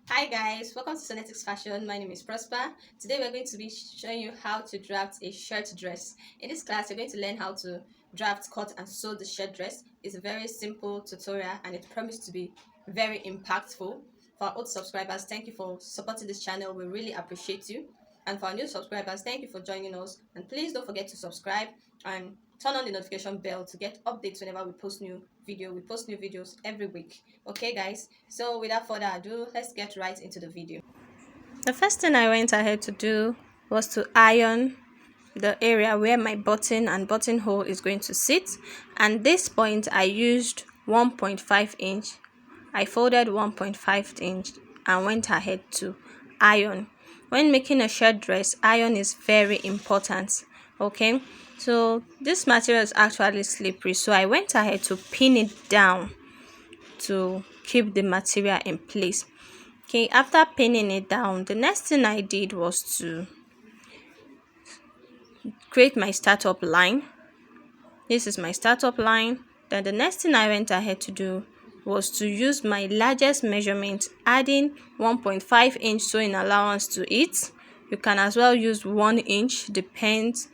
Hi guys, welcome to Sonetics Fashion. My name is Prosper. Today we're going to be showing you how to draft a shirt dress. In this class, you're going to learn how to draft, cut and sew the shirt dress. It's a very simple tutorial and it promises to be very impactful. For our old subscribers, thank you for supporting this channel. We really appreciate you. And for our new subscribers, thank you for joining us. And please don't forget to subscribe and turn on the notification bell to get updates whenever we post new video. We post new videos every week. Okay guys, so without further ado, let's get right into the video. The first thing I went ahead to do was to iron the area where my button and buttonhole is going to sit, and this point I used 1.5 inch. I folded 1.5 inch and went ahead to iron. When making a shirt dress, iron is very important. Okay, so this material is actually slippery, so I went ahead to pin it down to keep the material in place. Okay, after pinning it down, the next thing I did was to create my startup line. This is my startup line. Then the next thing I went ahead to do was to use my largest measurement, adding 1.5 inch sewing allowance to it. You can as well use 1 inch, depends,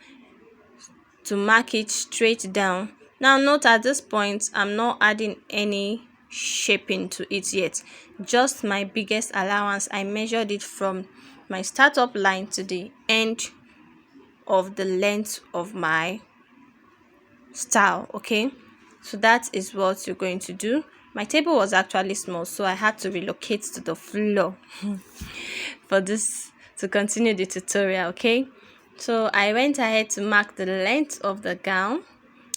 to mark it straight down. Now note, at this point I'm not adding any shaping to it yet, just my biggest allowance. I measured it from my startup line to the end of the length of my style. Okay, so that is what you're going to do. My table was actually small, so I had to relocate to the floor for this to continue the tutorial. Okay, so I went ahead to mark the length of the gown.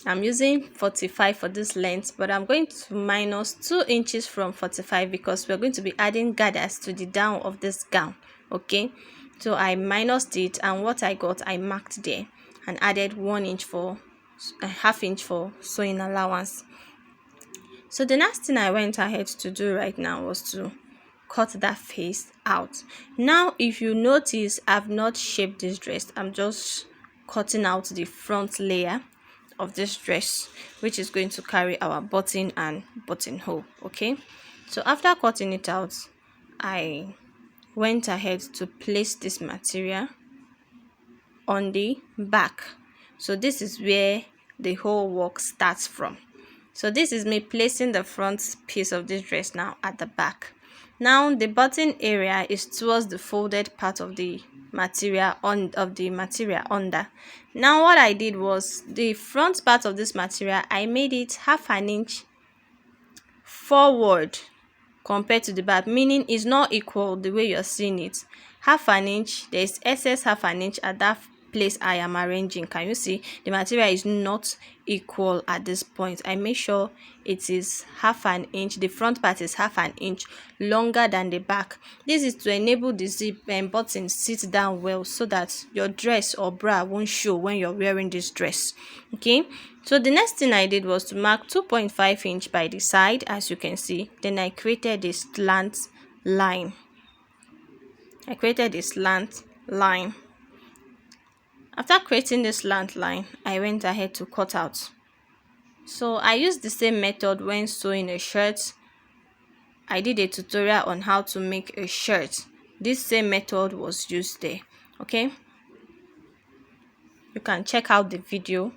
I'm using 45 for this length, but I'm going to minus 2 inches from 45 because we're going to be adding gathers to the down of this gown. Okay, so I minused it, and what I got I marked there and added 1 inch for a half inch for sewing allowance. So the next thing I went ahead to do right now was to cut that face out. Now if you notice, I've not shaped this dress. I'm just cutting out the front layer of this dress, which is going to carry our button and buttonhole. Okay, so after cutting it out, I went ahead to place this material on the back. So this is where the whole work starts from. So this is me placing the front piece of this dress now at the back. Now the button area is towards the folded part of the material under. Now what I did was, the front part of this material I made it half an inch forward compared to the back, meaning it's not equal the way you're seeing it. Half an inch, there's excess half an inch at that place I am arranging. Can you see the material is not equal at this point? I make sure it is half an inch, the front part is half an inch longer than the back. This is to enable the zip and button sit down well, so that your dress or bra won't show when you're wearing this dress. Okay, so the next thing I did was to mark 2.5 inch by the side, as you can see. Then I created a slant line. After creating this slant line, I went ahead to cut out. So I used the same method when sewing a shirt. I did a tutorial on how to make a shirt. This same method was used there. Okay, you can check out the video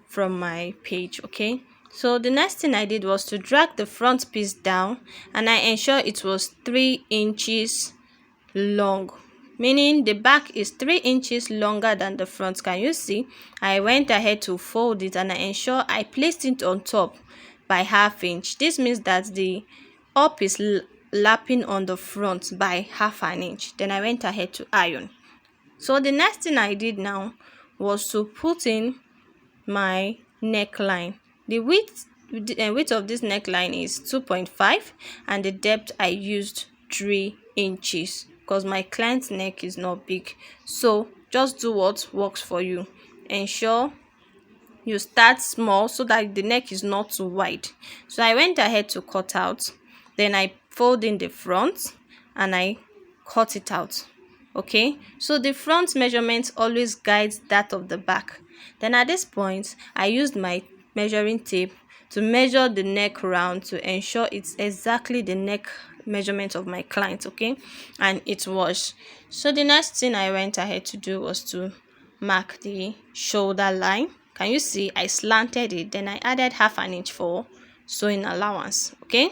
from my page. Okay, so the next thing I did was to drag the front piece down, and I ensure it was 3 inches long, meaning the back is 3 inches longer than the front. Can you see? I went ahead to fold it, and I ensure I placed it on top by half inch. This means that the up is lapping on the front by half an inch. Then I went ahead to iron. So the next thing I did now was to put in my neckline. The width of this neckline is 2.5, and the depth I used 3 inches because my client's neck is not big. So just do what works for you. Ensure you start small so that the neck is not too wide. So I went ahead to cut out, then I fold in the front and I cut it out. Okay, so the front measurement always guides that of the back. Then at this point I used my measuring tape to measure the neck round to ensure it's exactly the neck measurement of my client. Okay, and it was. So the next thing I went ahead to do was to mark the shoulder line. Can you see I slanted it, then I added half an inch for sewing allowance. Okay,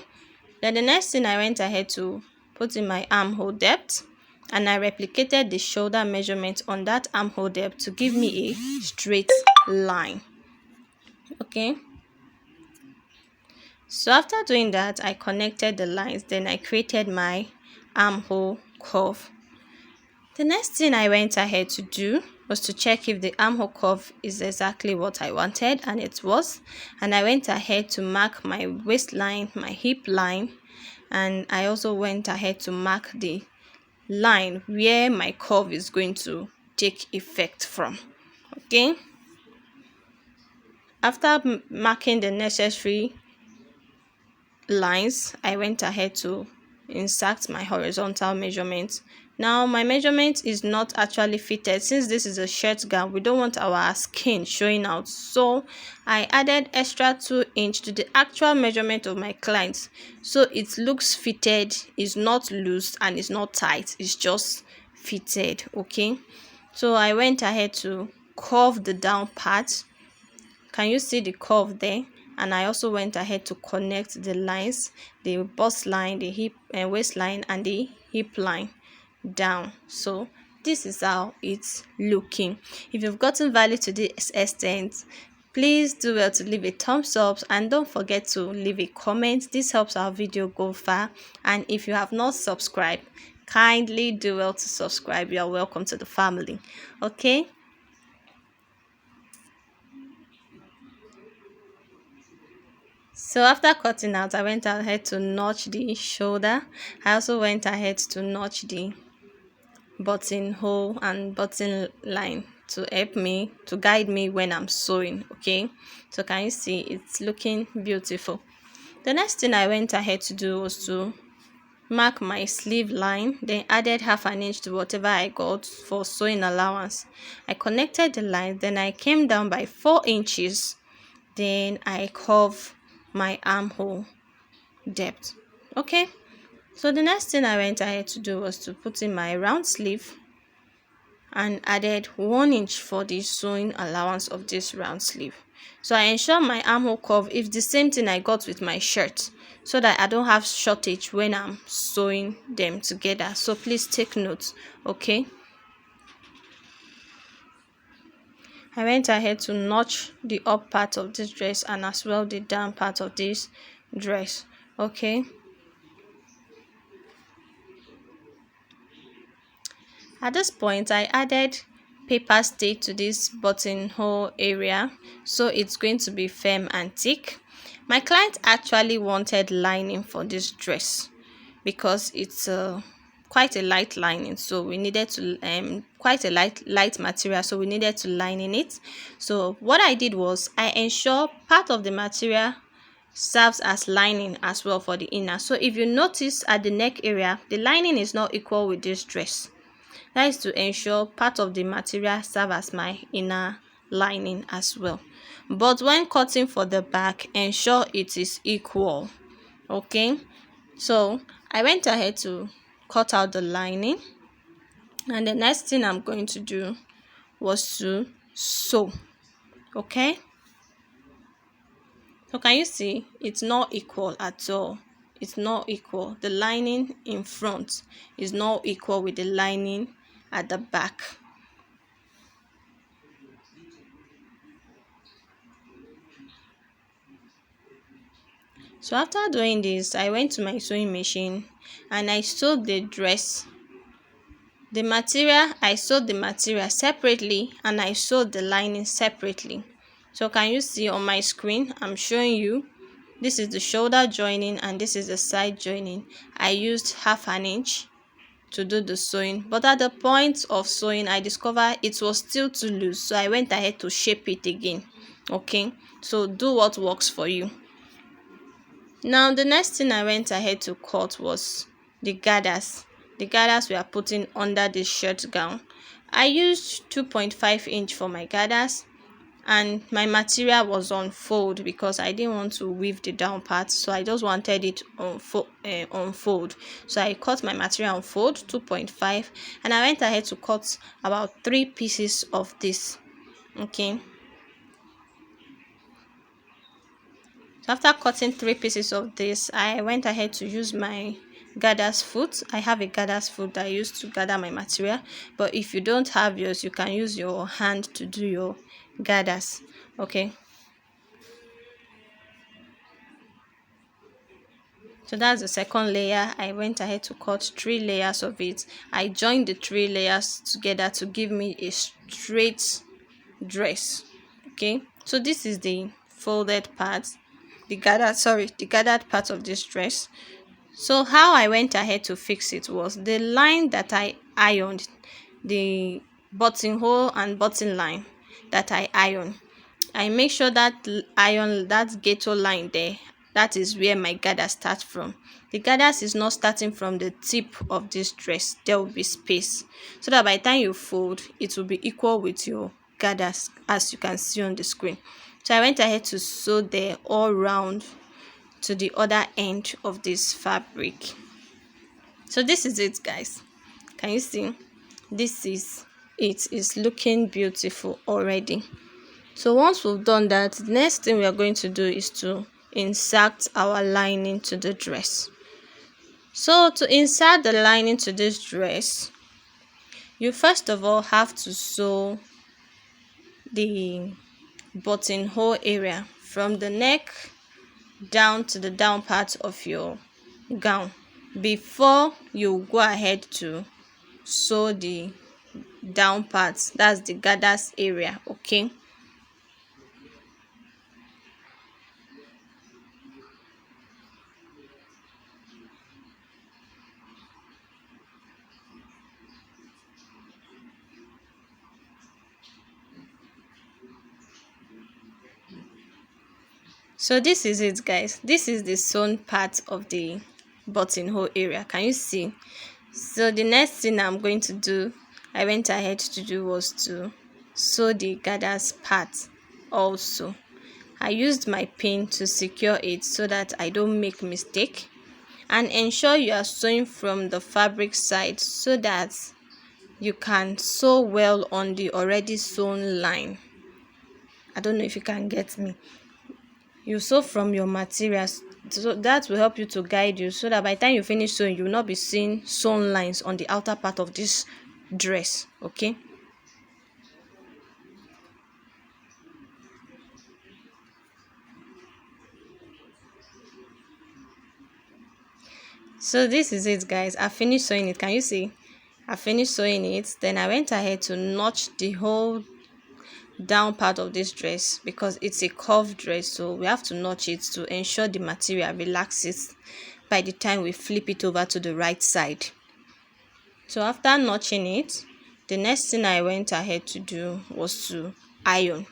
then the next thing I went ahead to put in my armhole depth, and I replicated the shoulder measurement on that armhole depth to give me a straight line. Okay, so after doing that, I connected the lines, then I created my armhole curve. The next thing I went ahead to do was to check if the armhole curve is exactly what I wanted, and it was. And I went ahead to mark my waistline, my hip line, and I also went ahead to mark the line where my curve is going to take effect from. Okay, after marking the necessary lines, I went ahead to insert my horizontal measurement. Now my measurement is not actually fitted. Since this is a shirt gown, we don't want our skin showing out, so I added extra 2 inch to the actual measurement of my client, so it looks fitted, is not loose and is not tight, it's just fitted. Okay, so I went ahead to curve the down part. Can you see the curve there? And I also went ahead to connect the lines, the bust line, the hip and waistline, and the hip line down. So this is how it's looking. If you've gotten value to this extent, please do well to leave a thumbs up, and don't forget to leave a comment. This helps our video go far. And if you have not subscribed, kindly do well to subscribe. You are welcome to the family. Okay, so after cutting out, I went ahead to notch the shoulder. I also went ahead to notch the buttonhole and button line to help me, to guide me when I'm sewing. Okay, so can you see it's looking beautiful? The next thing I went ahead to do was to mark my sleeve line, then added half an inch to whatever I got for sewing allowance. I connected the line, then I came down by 4 inches, then I curve my armhole depth. Okay, so the next thing I went ahead to do was to put in my round sleeve and added 1 inch for the sewing allowance of this round sleeve. So I ensure my armhole curve is the same thing I got with my shirt, so that I don't have shortage when I'm sewing them together. So please take note. Okay, I went ahead to notch the up part of this dress and as well the down part of this dress. Okay, at this point I added paper stitch to this buttonhole area, so it's going to be firm and thick. My client actually wanted lining for this dress because it's quite a light lining, so we needed to quite a light material, so we needed to line in it. So what I did was I ensure part of the material serves as lining as well for the inner. So if you notice at the neck area, the lining is not equal with this dress. That is to ensure part of the material serve as my inner lining as well. But when cutting for the back, ensure it is equal. Okay, so I went ahead to cut out the lining, and the next thing I'm going to do was to sew. Okay, so can you see it's not equal at all? It's not equal. The lining in front is not equal with the lining at the back. So after doing this, I went to my sewing machine and I sewed the dress. I sewed the material separately, and I sewed the lining separately. So can you see on my screen, I'm showing you, this is the shoulder joining and this is the side joining. I used half an inch to do the sewing, but at the point of sewing I discovered it was still too loose, so I went ahead to shape it again. Okay, so do what works for you. Now the next thing I went ahead to cut was the gathers. The gathers we are putting under the shirt gown. I used 2.5 inch for my gathers, and my material was on fold because I didn't want to weave the down part, so I just wanted it on fold. So I cut my material on fold 2.5, and I went ahead to cut about 3 pieces of this. Okay, so after cutting 3 pieces of this, I went ahead to use my gather's foot. I have a gather's foot that I use to gather my material, but if you don't have yours, you can use your hand to do your gathers. Okay, so that's the second layer. I went ahead to cut 3 layers of it. I joined the 3 layers together to give me a straight dress. Okay, so this is the folded part, the gathered part of this dress. So how I went ahead to fix it was the line that I ironed, the buttonhole and button line that I iron. I make sure that iron that ghetto line there, that is where my gather starts from. The gathers is not starting from the tip of this dress. There will be space, so that by the time you fold, it will be equal with your gathers, as you can see on the screen. So I went ahead to sew there all round to the other end of this fabric. So this is it, guys. Can you see? This is it. It's looking beautiful already. So once we've done that, the next thing we are going to do is to insert our lining to the dress. So to insert the lining to this dress, you first of all have to sew the buttonhole area from the neck down to the down part of your gown before you go ahead to sew the down part, that's the gathers area. Okay, so this is it, guys. This is the sewn part of the buttonhole area. Can you see? So the next thing I'm going to do, I went ahead to do, was to sew the gathers part also. I used my pin to secure it so that I don't make mistake, and ensure you are sewing from the fabric side so that you can sew well on the already sewn line. I don't know if you can get me. You sew from your materials, so that will help you to guide you, so that by the time you finish sewing, you will not be seeing sewn lines on the outer part of this dress. Okay, so this is it, guys. I finished sewing it. Can you see? I finished sewing it. Then I went ahead to notch the whole down part of this dress because it's a curved dress, so we have to notch it to ensure the material relaxes by the time we flip it over to the right side. So after notching it, the next thing I went ahead to do was to iron.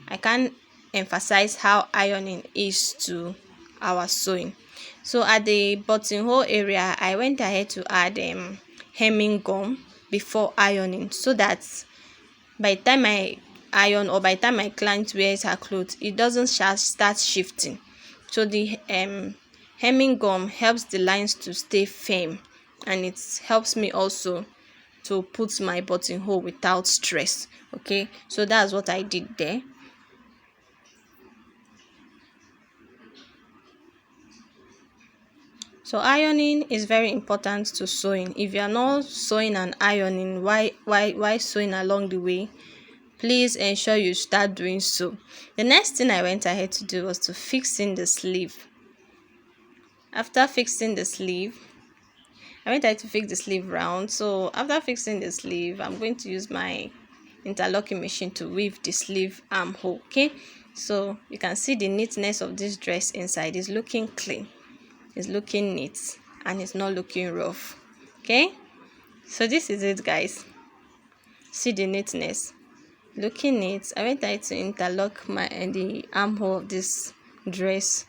I can't emphasize how ironing is to our sewing. So at the buttonhole area, I went ahead to add hemming gum before ironing, so that by the time I iron, or by the time my client wears her clothes, it doesn't start shifting. So the hemming gum helps the lines to stay firm, and it helps me also to put my buttonhole without stress. Okay, so that's what I did there. So ironing is very important to sewing. If you are not sewing and ironing, why sewing along the way? Please ensure you start doing so. The next thing I went ahead to do was to fix in the sleeve. After fixing the sleeve, I went ahead to fix the sleeve round. So after fixing the sleeve, I'm going to use my interlocking machine to weave the sleeve armhole. Okay, so you can see the neatness of this dress inside is looking clean, it's looking neat, and it's not looking rough. Okay, so this is it, guys. See the neatness, looking neat. I went ahead to interlock the armhole of this dress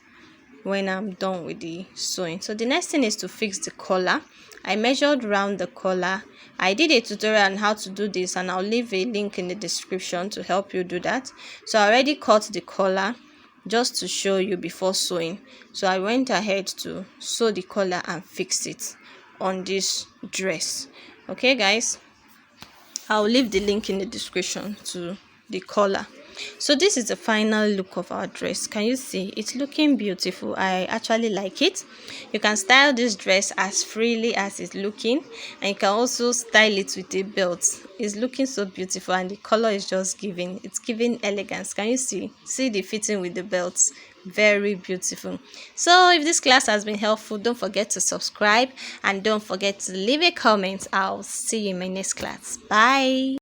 when I'm done with the sewing. So the next thing is to fix the collar. I measured round the collar. I did a tutorial on how to do this, and I'll leave a link in the description to help you do that. So I already cut the collar just to show you before sewing. So I went ahead to sew the collar and fix it on this dress. Okay guys, I'll leave the link in the description to the collar. So this is the final look of our dress. Can you see? It's looking beautiful. I actually like it. You can style this dress as freely as it's looking, and you can also style it with a belt. It's looking so beautiful, and the color is just giving, it's giving elegance. Can you see the fitting with the belts? Very beautiful. So if this class has been helpful, don't forget to subscribe and don't forget to leave a comment. I'll see you in my next class. Bye.